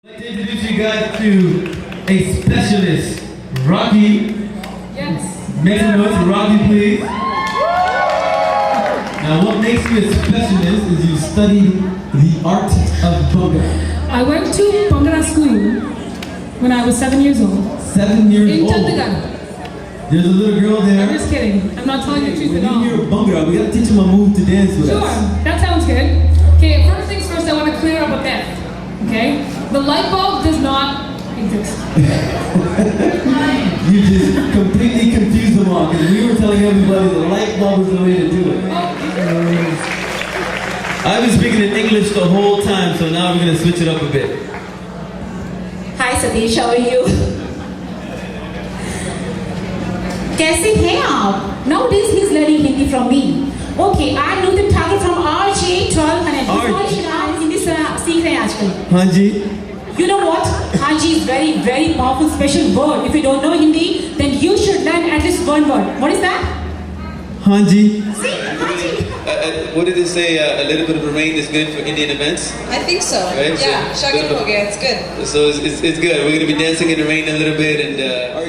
I'd like to introduce you guys to a specialist, Raakhi. Yes. Make some noise for Raakhi, please. Now, what makes you a specialist is you study the art of Bhangra. I went to Bhangra school when I was 7 years old. 7 years In old? Chandigarh. There's a little girl there. I'm just kidding. I'm not telling you the truth at all. When you hear Bhangra, we gotta teach them a move to dance with Sure, us. that sounds good. Okay, first things first, I want to clear up a myth. Okay? The light bulb does not exist. You just completely confused them all, because we were telling everybody the light bulb is the way to do it. I've been speaking in English the whole time, so now we're gonna switch it up a bit. Hi Satish, how are you? कैसे हैं आप? Nowadays he's learning Hindi from me. Okay, I'm Nutan Thakur from RJ12 and I'm Hindi सीख रहे हैं आजकल. हाँ जी. You know what? Hanji is very, very powerful, special word. If you don't know Hindi, then you should learn at least one word. What is that? Hanji. See, Hanji. What did it say? A little bit of rain is good for Indian events? I think so. Right? Yeah, Shagan Hoge, it's good. So it's good. We're going to be dancing in the rain a little bit. And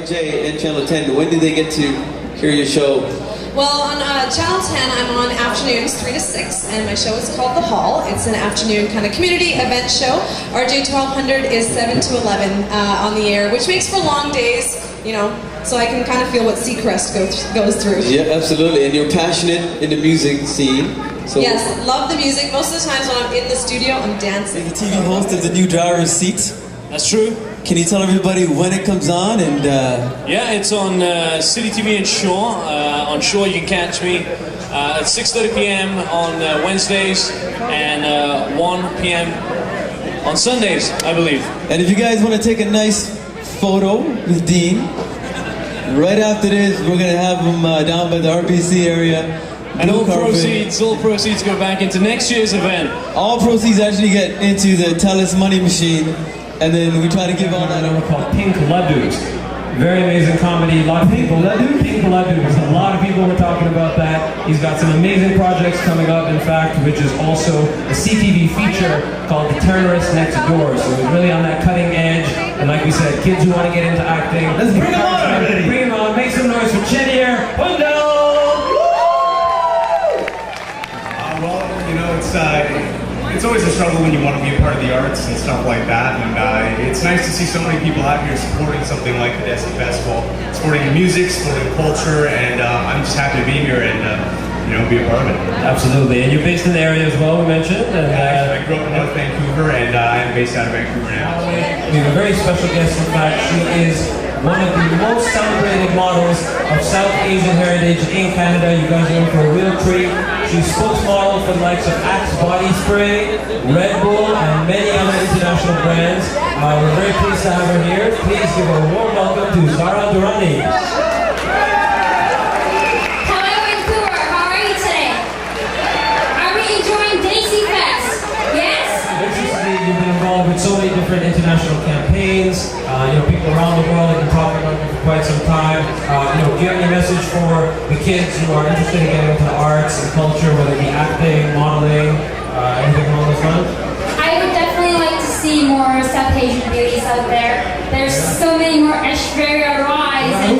RJ and Channel 10, when did they get to hear your show? Well, on Channel 10, I'm on afternoons 3 to 6, and my show is called The Hall. It's an afternoon kind of community event show. RJ 1200 is 7 to 11 on the air, which makes for long days, you know, so I can kind of feel what Seacrest goes through. Yeah, absolutely. And you're passionate in the music scene. So yes, love the music. Most of the times when I'm in the studio, I'm dancing. The TV host of the new driver's seat. That's true. Can you tell everybody when it comes on? And yeah, it's on City TV and Shore. On Shore, you can catch me at 6:30 p.m. on Wednesdays and 1 p.m. on Sundays, I believe. And if you guys want to take a nice photo with Dean, right after this, we're gonna have him down by the RBC area. And all proceeds go back into next year's event. All proceeds actually get into the Telus money machine. And then we try to give all that over called Pink Ladus. Very amazing comedy. A lot of people. Pink Ladus. A lot of people were talking about that. He's got some amazing projects coming up, in fact, which is also a CTV feature called The Terrorist Next Door. So we're really on that cutting edge. And like we said, kids who want to get into acting. Let's bring them on already. Bring them on. Make some noise for Chenier. Hundal! Well, you know, it's always a struggle when you want to be a part of the arts and stuff like that, and it's nice to see so many people out here supporting something like the desifest, supporting the music, supporting culture, and I'm just happy to be here and you know, be a part of it. Absolutely, and you're based in the area as well, we mentioned. And, I grew up in North Vancouver, and I am based out of Vancouver now. We have a very special guest, in fact. She is one of the most celebrated models of South Asian heritage in Canada. You guys are in for a real treat. She's spokesmodel for the likes of Axe Body Spray, Red Bull, and many other international brands. We're very pleased to have her here. Please give a warm welcome to Zara Durrani. Hello Vancouver, how are you today? Are we enjoying desifest? Yes? You've been involved with so many different international campaigns. You know, people around the world have been talking about you for quite some time. You know, do you have any message for the kids who are interested in getting into the arts and culture, whether it be acting, modeling, anything along those lines? I would definitely like to see more South Asian beauties out there. There's so many more Aishwarya Rais and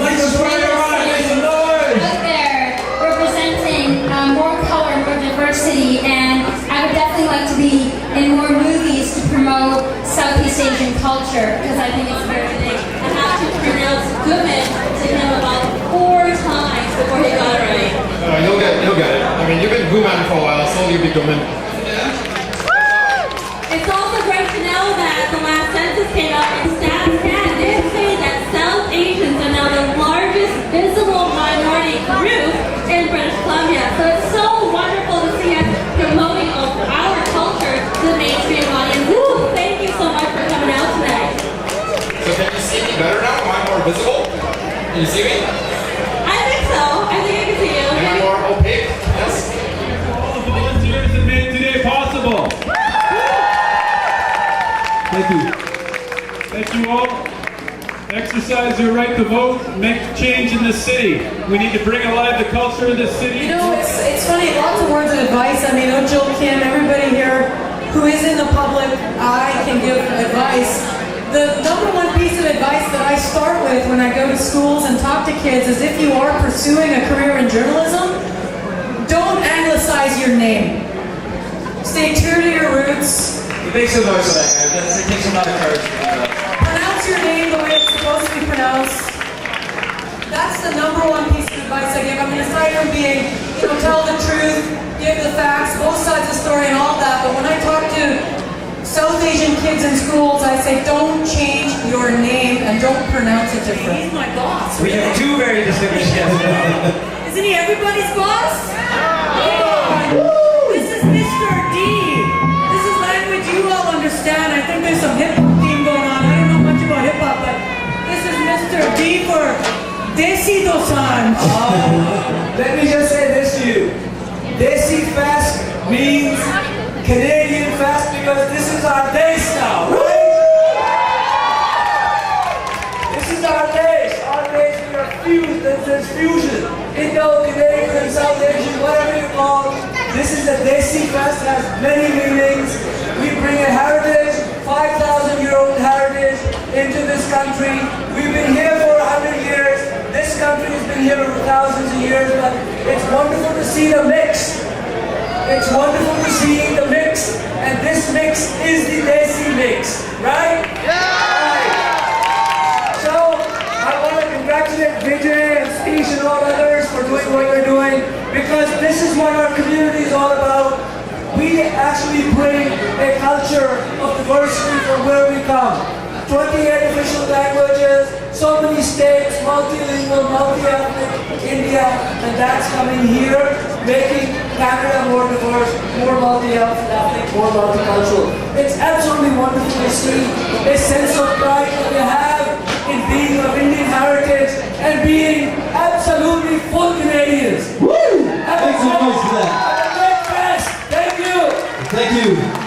out there representing more color, more diversity, and I would definitely like to be in more movies to promote Southeast Asian culture because I think it's very big. I have to pronounce Ghuman to him about 4 times before he got it right. You'll get it. I mean, you've been Ghuman for a while, so you'll be Ghuman. It's also great to know that the last census came out and stats did say that South Asians are now the largest visible minority group in British Columbia. So it's so wonderful to see us promoting our culture to the mainstream audience. So thank you so much for coming out today. So can you see me better now? Am I more visible? Can you see me? I think so. I think I can see you. Am I more opaque? Yes? All the volunteers that made today possible. Thank you. Thank you all. Exercise your right to vote. Make change in the city. We need to bring alive the culture of the city. You know, it's funny, lots of words of advice. I mean, Ujjal, Kim, everybody here who is in the public eye can give advice. The number one piece of advice that I start with when I go to schools and talk to kids is if you are pursuing a career in journalism, don't anglicize your name. Stay true to your roots. It makes a noise of that guy. It takes a lot of courage to do that. Pronounce your name the way it's supposed to be pronounced. That's the number one piece of advice I give. I mean, aside from being, tell the truth, give the facts, both sides of the story and all that, but when I talk to South Asian kids in schools, I say, don't change your name and don't pronounce it different. He's my boss. We have two very distinguished guests now. Isn't he everybody's boss? This is Mr. D. This is language you all understand. I think there's some hip-hop theme going on. I don't know much about hip-hop, but this is Mr. D for Desi Dosanjh. Let me just say this to you. Desifest means Canadian fest because this is our days now, right? This is our days. Our days we are fused. There's fusion. Indo-Canadian and South Asian, whatever you call it. This is a Desi fest. It has many meanings. We bring a heritage, 5,000-year-old heritage into this country. We've been here for 100 years. This country has been here for thousands of years, but it's wonderful to see the mix. It's wonderful to see the mix, and this mix is the Desi mix, right? Yeah! Right. So, I want to congratulate Vijay and Steve and all others for doing what you're doing, because this is what our community is all about. We actually bring a culture of diversity from where we come. 28 official languages, so many states, multilingual, multi-ethnic, India, and that's coming here, making Canada more diverse, more multi-ethnic, more multicultural. It's absolutely wonderful to see a sense of pride that we have in being of Indian heritage and being absolutely full Canadians. Woo! Thanks so much for that. Have a great fest. Thank you. Thank you.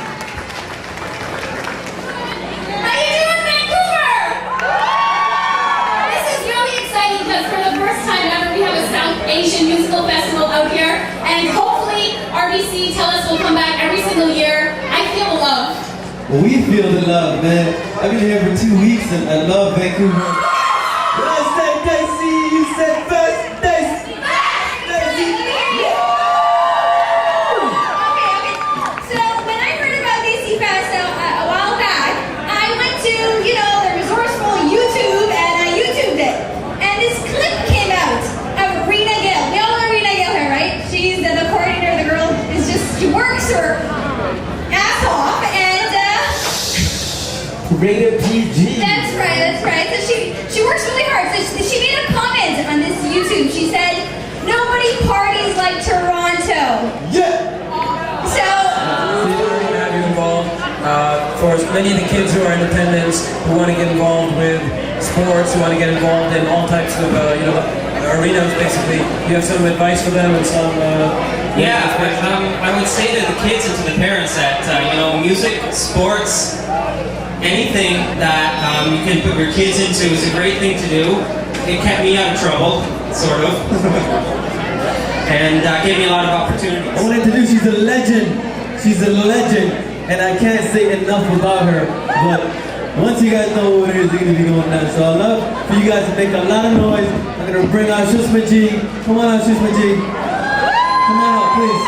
Asian musical festival out here, and hopefully RBC Tell Us will come back every single year. I feel the love. Well, we feel the love, man. I've been here for 2 weeks and I love Vancouver. When I said Desi, you said first Desi. Okay. So when I heard about desifest a while back, I went to, the resourceful YouTube and I YouTubed it. And this clip came out of Rena Gill. We all know Rena Gill here, right? She's the coordinator. The girl she works her ass off and Rated PG. That's right. So she works really hard. So she made a comment on this YouTube. She said, "Nobody parties like Toronto." Yeah. So have you involved. For many of the kids who are in attendance, who want to get involved with sports, who want to get involved in all types of arenas, basically, you have some advice for them and some. I would say to the kids and to the parents that music, sports, anything that you can put your kids into is a great thing to do. It kept me out of trouble, sort of, and gave me a lot of opportunities. I want to introduce you to a legend. She's a legend, and I can't say enough about her, but once you guys know what it is, you're going to be going nuts. So I love for you guys to make a lot of noise. I'm going to bring out Shushma Ji. Come on out, Shushma Ji. Come on out, please.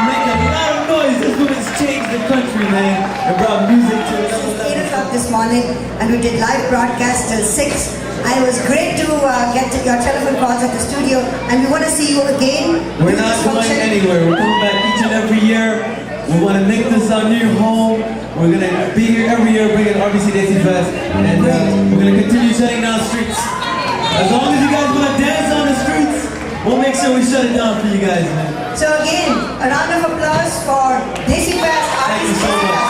Make a lot of noise. This woman's changed the country, man, and brought music to it. It was 8 o'clock this morning, and we did live broadcast till 6. And it was great to get your telephone calls at the studio, and we want to see you again. We're not going anywhere. We're coming back each and every year. We want to make this our new home. We're going to be here every year bringing RBC desifest, and we're going to continue shutting down streets. As long as you guys want to dance on the streets, we'll make sure we shut it down for you guys, man. So again, a round of applause for desifest. Thank you so much.